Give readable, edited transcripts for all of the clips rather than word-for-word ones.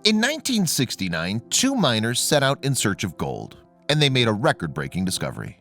In 1969, two miners set out in search of gold, and they made a record-breaking discovery.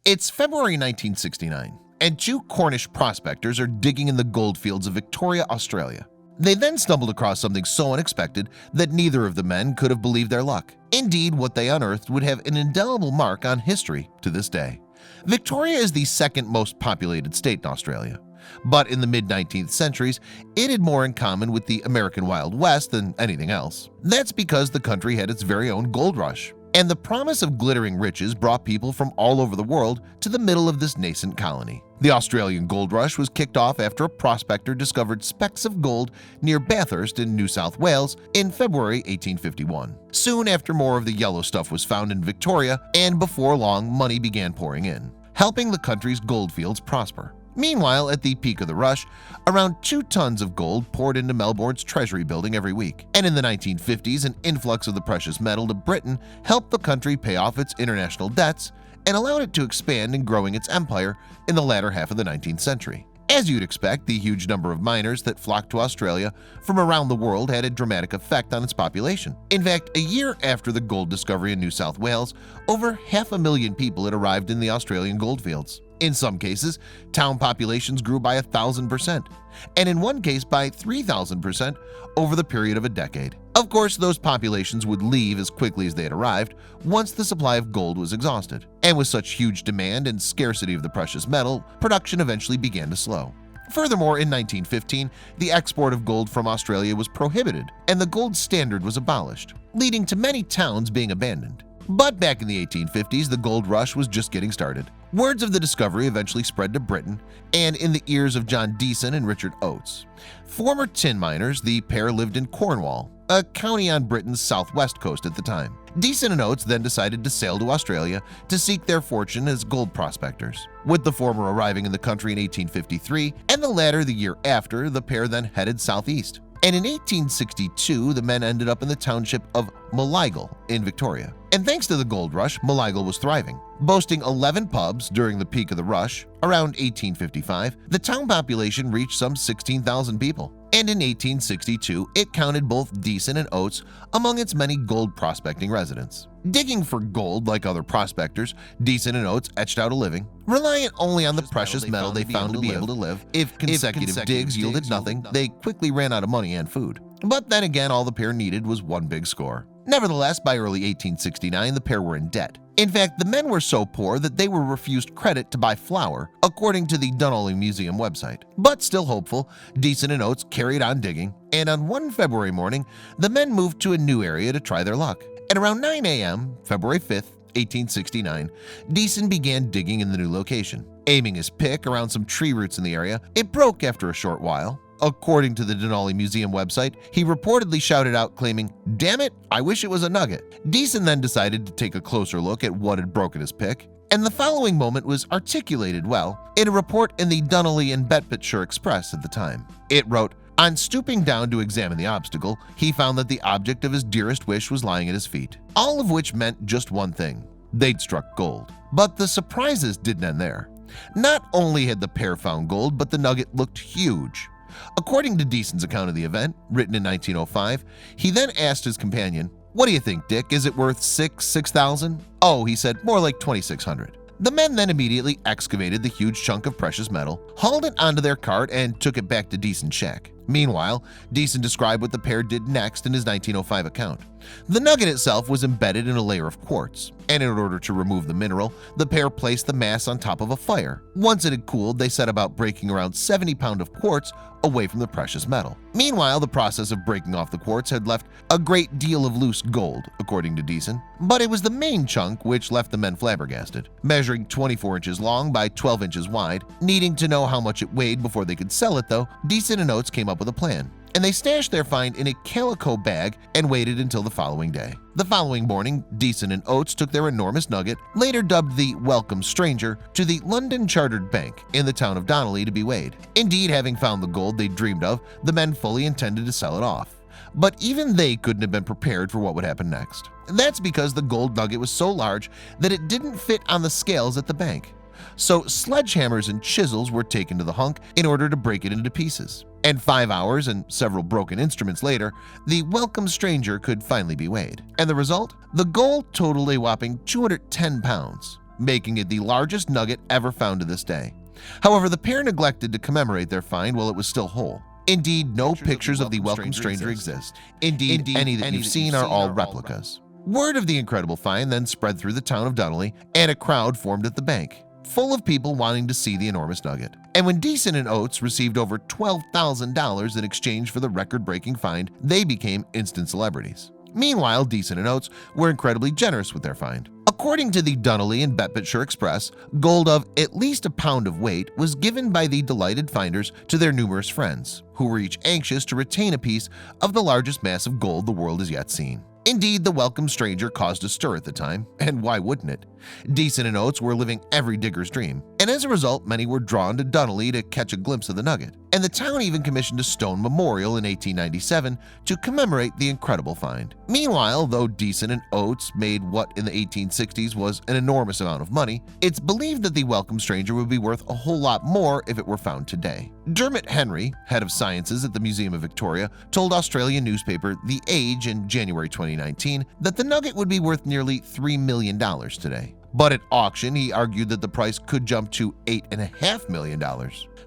It's February 1969, and two Cornish prospectors are digging in the gold fields of Victoria, Australia. They then stumbled across something so unexpected that neither of the men could have believed their luck. Indeed, what they unearthed would have an indelible mark on history to this day. Victoria is the second most populated state in Australia, but in the mid-19th centuries, it had more in common with the American Wild West than anything else. That's because the country had its very own gold rush, and the promise of glittering riches brought people from all over the world to the middle of this nascent colony. The Australian gold rush was kicked off after a prospector discovered specks of gold near Bathurst in New South Wales in February 1851. Soon after, more of the yellow stuff was found in Victoria, and before long, money began pouring in, helping the country's gold fields prosper. Meanwhile, at the peak of the rush, around 2 tons of gold poured into Melbourne's Treasury building every week. And in the 1950s, an influx of the precious metal to Britain helped the country pay off its international debts and allowed it to expand in growing its empire in the latter half of the 19th century. As you'd expect, the huge number of miners that flocked to Australia from around the world had a dramatic effect on its population. In fact, a year after the gold discovery in New South Wales, over 500,000 people had arrived in the Australian goldfields. In some cases, town populations grew by 1,000%, and in one case by 3,000% over the period of a decade. Of course, those populations would leave as quickly as they had arrived once the supply of gold was exhausted. And with such huge demand and scarcity of the precious metal, production eventually began to slow. Furthermore, in 1915, the export of gold from Australia was prohibited, and the gold standard was abolished, leading to many towns being abandoned. But back in the 1850s, the gold rush was just getting started. Words of the discovery eventually spread to Britain, and in the ears of John Deason and Richard Oates. Former tin miners, the pair lived in Cornwall, a county on Britain's southwest coast at the time. Deason and Oates then decided to sail to Australia to seek their fortune as gold prospectors. With the former arriving in the country in 1853, and the latter the year after, the pair then headed southeast. And in 1862, the men ended up in the township of Malagal in Victoria. And thanks to the gold rush, Malagal was thriving. Boasting 11 pubs during the peak of the rush, around 1855, the town population reached some 16,000 people. And in 1862, it counted both Deason and Oates among its many gold prospecting residents. Digging for gold like other prospectors, Deason and Oates etched out a living, reliant only on the precious metal they found to be able to live. If consecutive digs yielded nothing, they quickly ran out of money and food. But then again, all the pair needed was one big score. Nevertheless, by early 1869, the pair were in debt. In fact, the men were so poor that they were refused credit to buy flour, according to the Dunolly Museum website. But still hopeful, Deason and Oates carried on digging, and on one February morning, the men moved to a new area to try their luck. At around 9 a.m., February 5th, 1869, Deason began digging in the new location. Aiming his pick around some tree roots in the area, it broke after a short while. According to the Denali Museum website, he reportedly shouted out claiming, "Damn it, I wish it was a nugget." Deason then decided to take a closer look at what had broken his pick, and the following moment was articulated well in a report in the Dunolly and Bedfordshire Express at the time. It wrote, "On stooping down to examine the obstacle, he found that the object of his dearest wish was lying at his feet." All of which meant just one thing: they'd struck gold. But the surprises didn't end there. Not only had the pair found gold, but the nugget looked huge. According to Deason's account of the event, written in 1905, he then asked his companion, "What do you think, Dick? Is it worth 6,000? Oh, he said, more like 2,600. The men then immediately excavated the huge chunk of precious metal, hauled it onto their cart, and took it back to Deason's shack. Meanwhile, Deason described what the pair did next in his 1905 account. The nugget itself was embedded in a layer of quartz, and in order to remove the mineral, the pair placed the mass on top of a fire. Once it had cooled, they set about breaking around 70 pounds of quartz away from the precious metal. Meanwhile, the process of breaking off the quartz had left a great deal of loose gold, according to Deason, but it was the main chunk which left the men flabbergasted. Measuring 24 inches long by 12 inches wide, needing to know how much it weighed before they could sell it though, Deason and Oates came up with a plan, and they stashed their find in a calico bag and waited until the following day. The following morning, Deason and Oates took their enormous nugget, later dubbed the Welcome Stranger, to the London Chartered Bank in the town of Donnelly to be weighed. Indeed, having found the gold they dreamed of, the men fully intended to sell it off. But even they couldn't have been prepared for what would happen next. That's because the gold nugget was so large that it didn't fit on the scales at the bank. so sledgehammers and chisels were taken to the hunk in order to break it into pieces. And 5 hours and several broken instruments later, the welcome stranger could finally be weighed. And the result? The gold totaled a whopping 210 pounds, making it the largest nugget ever found to this day. However, the pair neglected to commemorate their find while it was still whole. Indeed, no pictures of the welcome stranger exist. Indeed, any that you've seen are all replicas. Word of the incredible find then spread through the town of Dunolly, and a crowd formed at the bank, full of people wanting to see the enormous nugget. And when Deason and Oates received over $12,000 in exchange for the record-breaking find, they became instant celebrities. Meanwhile, Deason and Oates were incredibly generous with their find. According to the Dunolly and Bedfordshire Express, gold of at least a pound of weight was given by the delighted finders to their numerous friends, who were each anxious to retain a piece of the largest mass of gold the world has yet seen. Indeed, the welcome stranger caused a stir at the time, and why wouldn't it? Deason and Oates were living every digger's dream, and as a result, many were drawn to Dunolly to catch a glimpse of the nugget. And the town even commissioned a stone memorial in 1897 to commemorate the incredible find. Meanwhile, though Deason and Oates made what in the 1860s was an enormous amount of money, it's believed that the welcome stranger would be worth a whole lot more if it were found today. Dermot Henry, head of sciences at the Museum of Victoria, told Australian newspaper The Age in January 2019 that the nugget would be worth nearly $3 million today. But at auction, he argued that the price could jump to $8.5 million.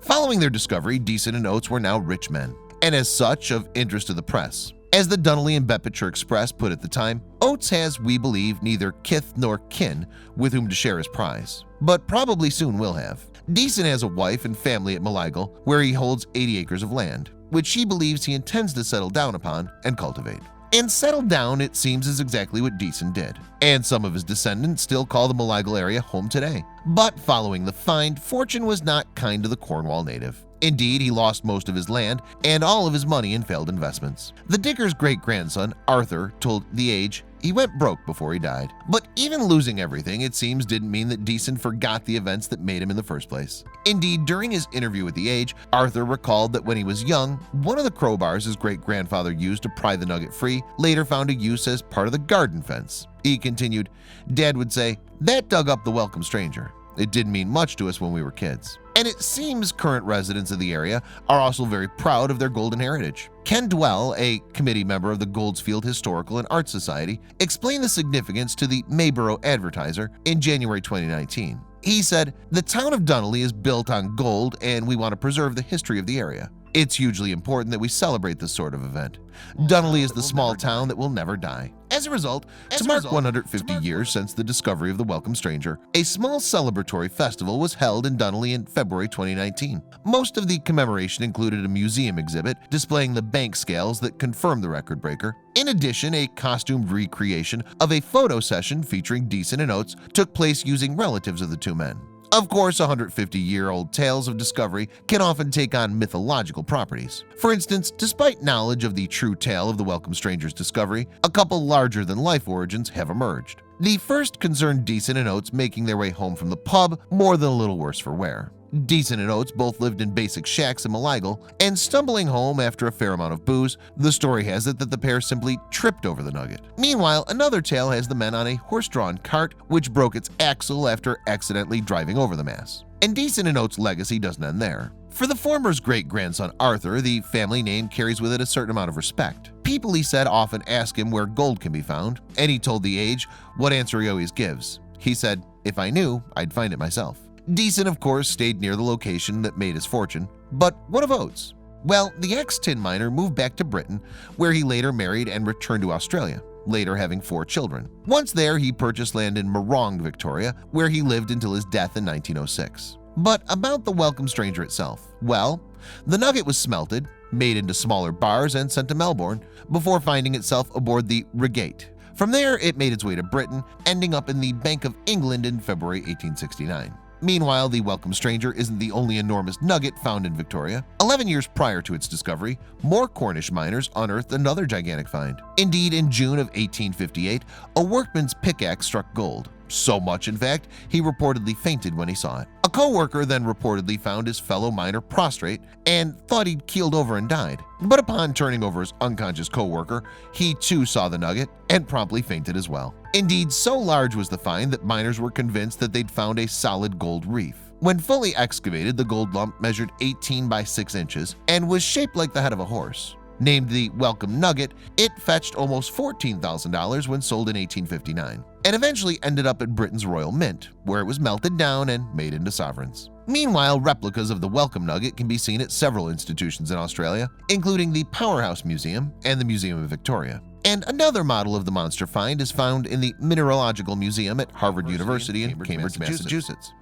Following their discovery, Deason and Oates were now rich men, and as such, of interest to the press. As the Dunolly and Bedfordshire Express put at the time, Oates has, we believe, neither kith nor kin with whom to share his prize, but probably soon will have. Deason has a wife and family at Maligal, where he holds 80 acres of land, which he believes he intends to settle down upon and cultivate. And settle down, it seems, is exactly what Deason did, and some of his descendants still call the Maligal area home today. But following the find, fortune was not kind to the Cornwall native. Indeed, he lost most of his land and all of his money in failed investments. The digger's great-grandson, Arthur, told The Age he went broke before he died. But even losing everything, it seems, didn't mean that Deason forgot the events that made him in the first place. Indeed, during his interview with The Age, Arthur recalled that when he was young, one of the crowbars his great-grandfather used to pry the nugget free later found a use as part of the garden fence. He continued, "Dad would say, 'That dug up the welcome stranger.' It didn't mean much to us when we were kids." And it seems current residents of the area are also very proud of their golden heritage. Ken Dwell, a committee member of the Goldsfield Historical and Art Society, explained the significance to the Mayboro Advertiser in January 2019. He said, "The town of Dunolly is built on gold, and we want to preserve the history of the area. It's hugely important that we celebrate this sort of event. Dunolly is the small town that will never die." As a result, to mark 150 years since the discovery of the welcome stranger, a small celebratory festival was held in Dunolly in February 2019. Most of the commemoration included a museum exhibit displaying the bank scales that confirmed the record breaker. In addition, a costumed recreation of a photo session featuring Deason and Oates took place using relatives of the two men. Of course, 150-year-old tales of discovery can often take on mythological properties. For instance, despite knowledge of the true tale of the welcome stranger's discovery, a couple larger-than-life origins have emerged. The first concerned Deason and Oates making their way home from the pub, more than a little worse for wear. Deason and Oates both lived in basic shacks in Maligal, and stumbling home after a fair amount of booze, the story has it that the pair simply tripped over the nugget. Meanwhile, another tale has the men on a horse-drawn cart which broke its axle after accidentally driving over the mass. And Deason and Oates' legacy doesn't end there. For the former's great-grandson Arthur, the family name carries with it a certain amount of respect. People, he said, often ask him where gold can be found, and he told The Age what answer he always gives. He said, "If I knew, I'd find it myself." Deason, of course, stayed near the location that made his fortune. But what of Oates? Well, the ex-tin miner moved back to Britain, where he later married and returned to Australia, later having 4 children. Once there, he purchased land in Morong, Victoria, where he lived until his death in 1906. But about the welcome stranger itself, well, the nugget was smelted, made into smaller bars, and sent to Melbourne before finding itself aboard the Regate. From there, it made its way to Britain, ending up in the Bank of England in February 1869. Meanwhile, the welcome stranger isn't the only enormous nugget found in Victoria. 11 years prior to its discovery, more Cornish miners unearthed another gigantic find. Indeed, in June of 1858, a workman's pickaxe struck gold. So much, in fact, he reportedly fainted when he saw it. A co-worker then reportedly found his fellow miner prostrate and thought he'd keeled over and died. But upon turning over his unconscious co-worker, he too saw the nugget and promptly fainted as well. Indeed, so large was the find that miners were convinced that they'd found a solid gold reef. When fully excavated, the gold lump measured 18 by 6 inches and was shaped like the head of a horse. Named the Welcome Nugget, it fetched almost $14,000 when sold in 1859, and eventually ended up at Britain's Royal Mint, where it was melted down and made into sovereigns. Meanwhile, replicas of the Welcome Nugget can be seen at several institutions in Australia, including the Powerhouse Museum and the Museum of Victoria. And another model of the monster find is found in the Mineralogical Museum at Harvard University in Cambridge, Massachusetts.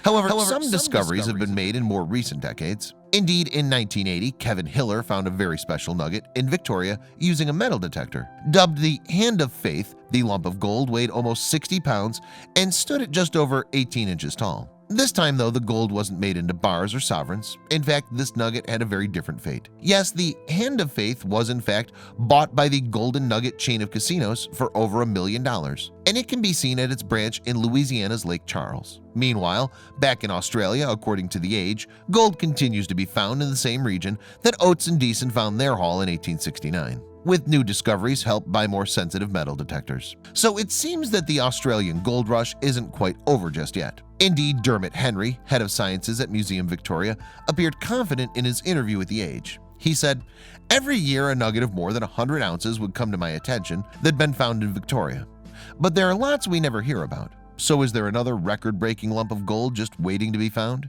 However, some discoveries have been made in more recent decades. Indeed, in 1980, Kevin Hiller found a very special nugget in Victoria using a metal detector. Dubbed the Hand of Faith, the lump of gold weighed almost 60 pounds and stood at just over 18 inches tall. This time, though, the gold wasn't made into bars or sovereigns. In fact, this nugget had a very different fate. Yes, the Hand of Faith was in fact bought by the Golden Nugget chain of casinos for over $1 million, and it can be seen at its branch in Louisiana's Lake Charles. Meanwhile, back in Australia, according to The Age, gold continues to be found in the same region that Oates and Deason found their haul in 1869, with new discoveries helped by more sensitive metal detectors. So it seems that the Australian gold rush isn't quite over just yet. Indeed, Dermot Henry, head of sciences at Museum Victoria, appeared confident in his interview with The Age. He said, "Every year a nugget of more than 100 ounces would come to my attention that'd been found in Victoria. But there are lots we never hear about. So is there another record-breaking lump of gold just waiting to be found?"